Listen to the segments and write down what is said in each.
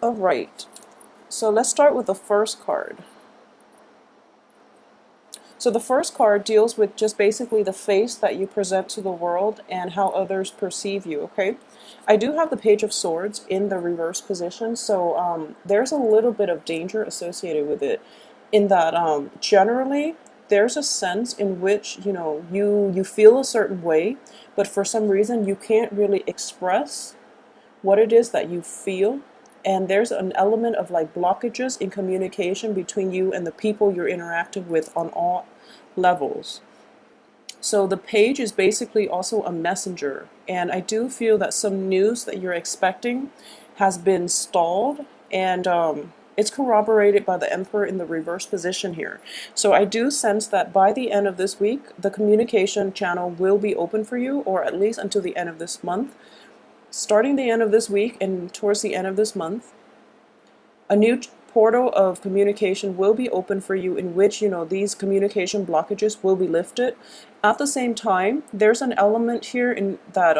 All right, so let's start with the first card. So the first card deals with just basically the face that you present to the world and how others perceive you, okay? I do have the Page of Swords in the reverse position, so there's a little bit of danger associated with it in that generally there's a sense in which, you feel a certain way, but for some reason you can't really express what it is that you feel. And there's an element of like blockages in communication between you and the people you're interacting with on all levels. So the page is basically also a messenger. And I do feel that some news that you're expecting has been stalled, and it's corroborated by the Emperor in the reverse position here. So I do sense that by the end of this week, the communication channel will be open for you, or at least until the end of this month. Starting the end of this week and towards the end of this month, a new portal of communication will be open for you in which, these communication blockages will be lifted. At the same time, there's an element here in that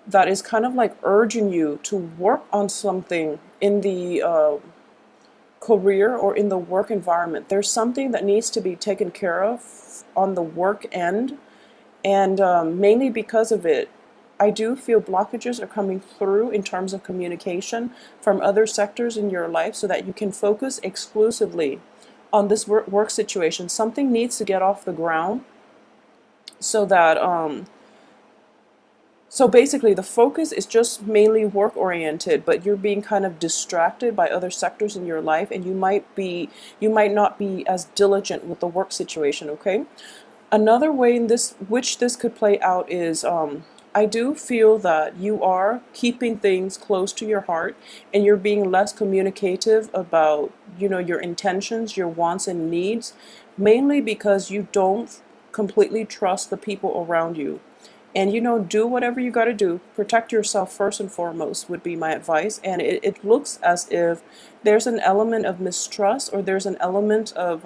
that is kind of like urging you to work on something in the career or in the work environment. There's something that needs to be taken care of on the work end, and mainly because of it, I do feel blockages are coming through in terms of communication from other sectors in your life so that you can focus exclusively on this work situation. Something needs to get off the ground so that, so basically the focus is just mainly work oriented, but you're being kind of distracted by other sectors in your life, and you might not be as diligent with the work situation, okay? Another way in which this could play out is I do feel that you are keeping things close to your heart, and you're being less communicative about, your intentions, your wants and needs, mainly because you don't completely trust the people around you. And do whatever you got to do. Protect yourself first and foremost would be my advice. And it looks as if there's an element of mistrust, or there's an element of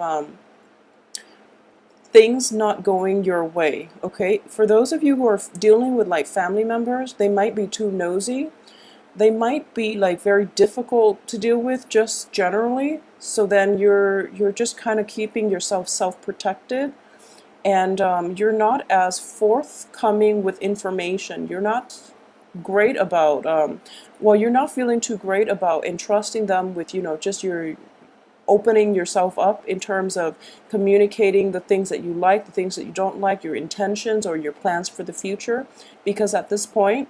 things not going your way, okay? For those of you who are dealing with like family members, they might be too nosy. They might be like very difficult to deal with just generally. So then you're just kind of keeping yourself self-protected, and you're not as forthcoming with information. You're not great about well, you're not feeling too great about entrusting them with, just your opening yourself up in terms of communicating the things that you like, the things that you don't like, your intentions or your plans for the future, because at this point,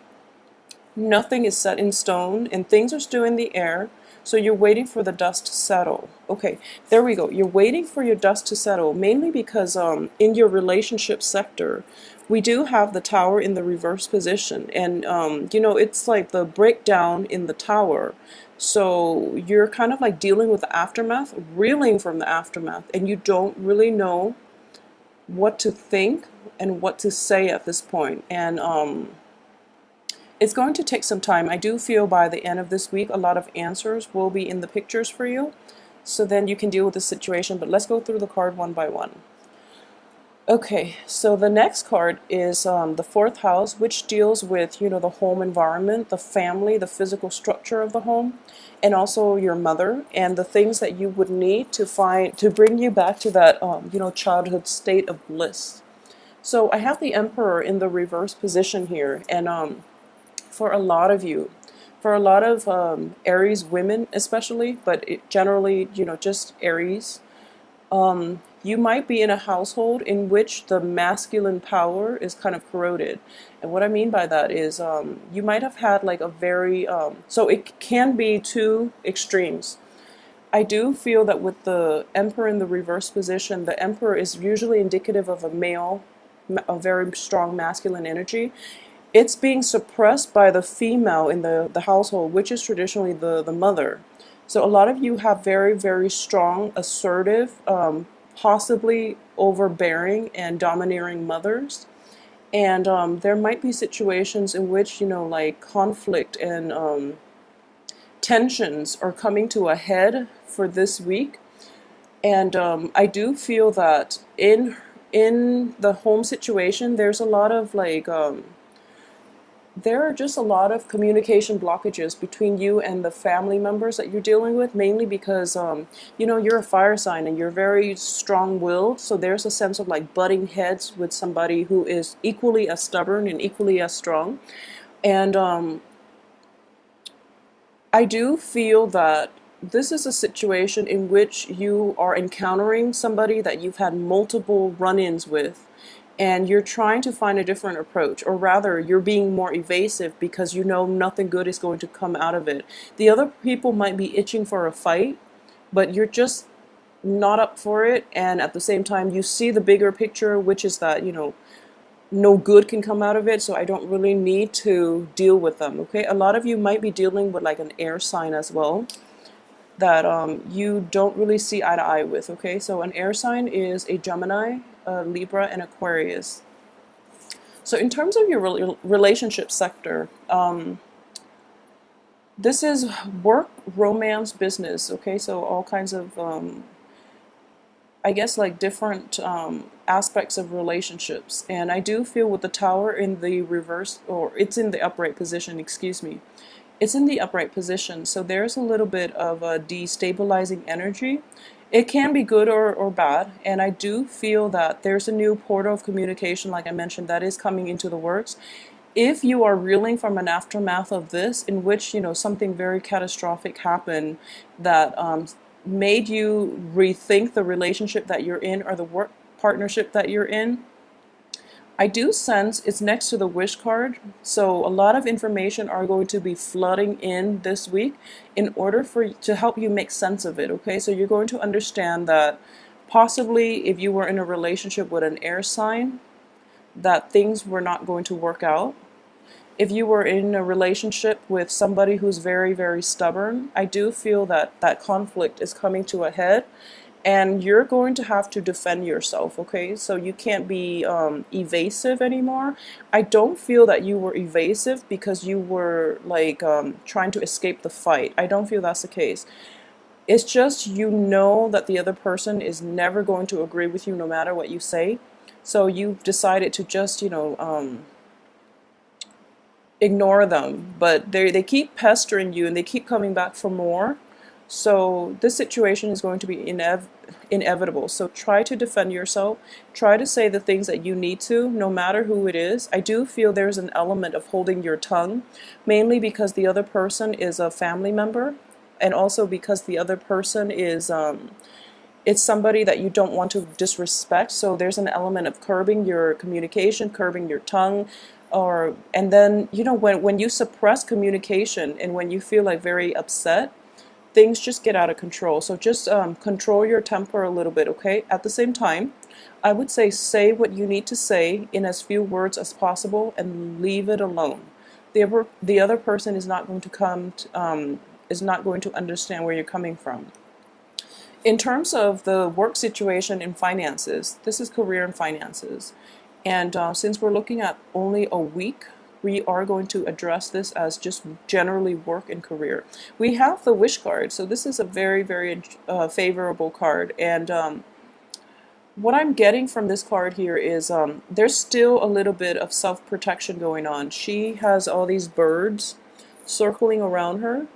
nothing is set in stone and things are still in the air. So you're waiting for the dust to settle. Okay, there we go. You're waiting for your dust to settle, mainly because in your relationship sector, we do have the Tower in the reverse position. And, it's like the breakdown in the Tower. So you're kind of like dealing with the aftermath, reeling from the aftermath, and you don't really know what to think and what to say at this point. And it's going to take some time. I do feel by the end of this week, a lot of answers will be in the pictures for you. So then you can deal with the situation. But let's go through the card one by one. Okay, so the next card is the fourth house, which deals with, the home environment, the family, the physical structure of the home, and also your mother, and the things that you would need to bring you back to that, childhood state of bliss. So I have the Emperor in the reverse position here, and for a lot of you, for a lot of Aries women especially, but generally, just Aries, you might be in a household in which the masculine power is kind of corroded. And what I mean by that is you might have had like a very, so it can be two extremes. I do feel that with the Emperor in the reverse position, the Emperor is usually indicative of a male, a very strong masculine energy. It's being suppressed by the female in the household, which is traditionally the mother. So a lot of you have very, very strong, assertive, possibly overbearing and domineering mothers. And there might be situations in which, like conflict and tensions are coming to a head for this week. And I do feel that in the home situation, there's a lot of like there are just a lot of communication blockages between you and the family members that you're dealing with, mainly because, you know, you're a fire sign and you're very strong-willed. So there's a sense of like butting heads with somebody who is equally as stubborn and equally as strong. And I do feel that this is a situation in which you are encountering somebody that you've had multiple run-ins with, and you're trying to find a different approach, or rather, you're being more evasive because you know nothing good is going to come out of it. The other people might be itching for a fight, but you're just not up for it, and at the same time, you see the bigger picture, which is that, you know, no good can come out of it, so I don't really need to deal with them, okay? A lot of you might be dealing with like an air sign as well that you don't really see eye to eye with, okay? So an air sign is a Gemini, a Libra, and Aquarius. So in terms of your relationship sector, this is work, romance, business, okay? So all kinds of I guess like different aspects of relationships. And I do feel with the tower in the reverse, or it's in the upright position, excuse me. It's in the upright position, so there's a little bit of a destabilizing energy. It can be good or bad, and I do feel that there's a new portal of communication, like I mentioned, that is coming into the works. If you are reeling from an aftermath of this, in which, you know, something very catastrophic happened that made you rethink the relationship that you're in or the work partnership that you're in, I do sense it's next to the wish card. So a lot of information are going to be flooding in this week in order for to help you make sense of it, okay? So you're going to understand that possibly if you were in a relationship with an air sign, that things were not going to work out. If you were in a relationship with somebody who's very, very stubborn, I do feel that that conflict is coming to a head, and you're going to have to defend yourself, okay? So you can't be evasive anymore. I don't feel that you were evasive because you were like trying to escape the fight. I don't feel that's the case. It's just you know that the other person is never going to agree with you no matter what you say. So you've decided to just, you know, ignore them, but they keep pestering you and they keep coming back for more. So this situation is going to be inevitable. So try to defend yourself. Try to say the things that you need to, no matter who it is. I do feel there's an element of holding your tongue, mainly because the other person is a family member, and also because the other person is it's somebody that you don't want to disrespect. So there's an element of curbing your communication, curbing your tongue, or and then, you know, when you suppress communication and when you feel like very upset, things just get out of control. So just control your temper a little bit, okay? At the same time, I would say what you need to say in as few words as possible and leave it alone. The other person is not going to is not going to understand where you're coming from. In terms of the work situation and finances, this is career and finances. And since we're looking at only a week, we are going to address this as just generally work and career. We have the wish card, so this is a very, very favorable card. And what I'm getting from this card here is there's still a little bit of self-protection going on. She has all these birds circling around her.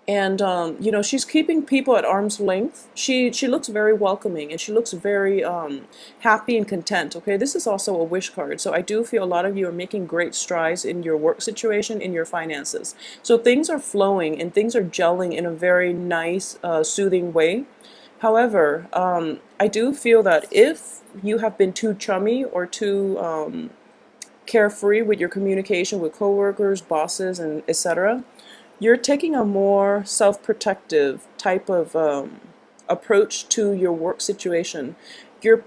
And you know, she's keeping people at arm's length. She looks very welcoming, and she looks very happy and content. Okay, this is also a wish card, so I do feel a lot of you are making great strides in your work situation, in your finances. So things are flowing and things are gelling in a very nice, soothing way. However, I do feel that if you have been too chummy or too carefree with your communication with coworkers, bosses, and etc., you're taking a more self-protective type of approach to your work situation. You're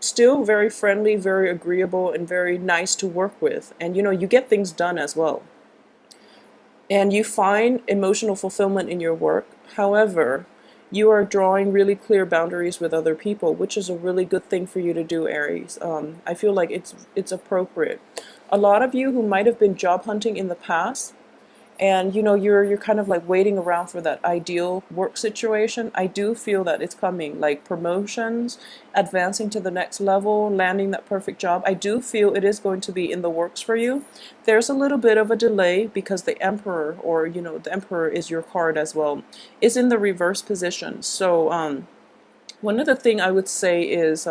still very friendly, very agreeable, and very nice to work with. And you know, you get things done as well. And you find emotional fulfillment in your work. However, you are drawing really clear boundaries with other people, which is a really good thing for you to do, Aries. I feel like it's appropriate. A lot of you who might have been job hunting in the past, and you know you're kind of like waiting around for that ideal work situation. I do feel that it's coming, like promotions, advancing to the next level, landing that perfect job. I do feel it is going to be in the works for you. There's a little bit of a delay because the emperor, or you know, the emperor is your card as well, is in the reverse position. So one other thing I would say is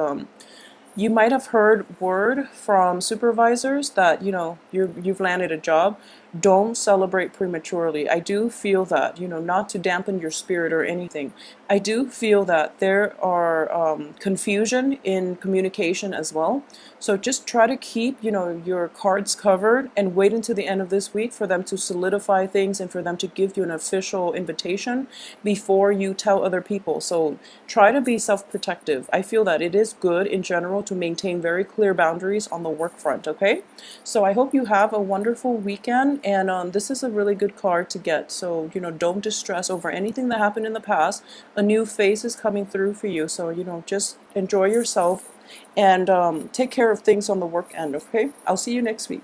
you might have heard word from supervisors that you know you've landed a job. Don't celebrate prematurely. I do feel that, you know, not to dampen your spirit or anything. I do feel that there are confusion in communication as well. So just try to keep, you know, your cards covered and wait until the end of this week for them to solidify things and for them to give you an official invitation before you tell other people. So try to be self-protective. I feel that it is good in general to maintain very clear boundaries on the work front, okay? So I hope you have a wonderful weekend, and this is a really good card to get. So, you know, don't distress over anything that happened in the past. A new phase is coming through for you. So, you know, just enjoy yourself and take care of things on the work end, okay? I'll see you next week.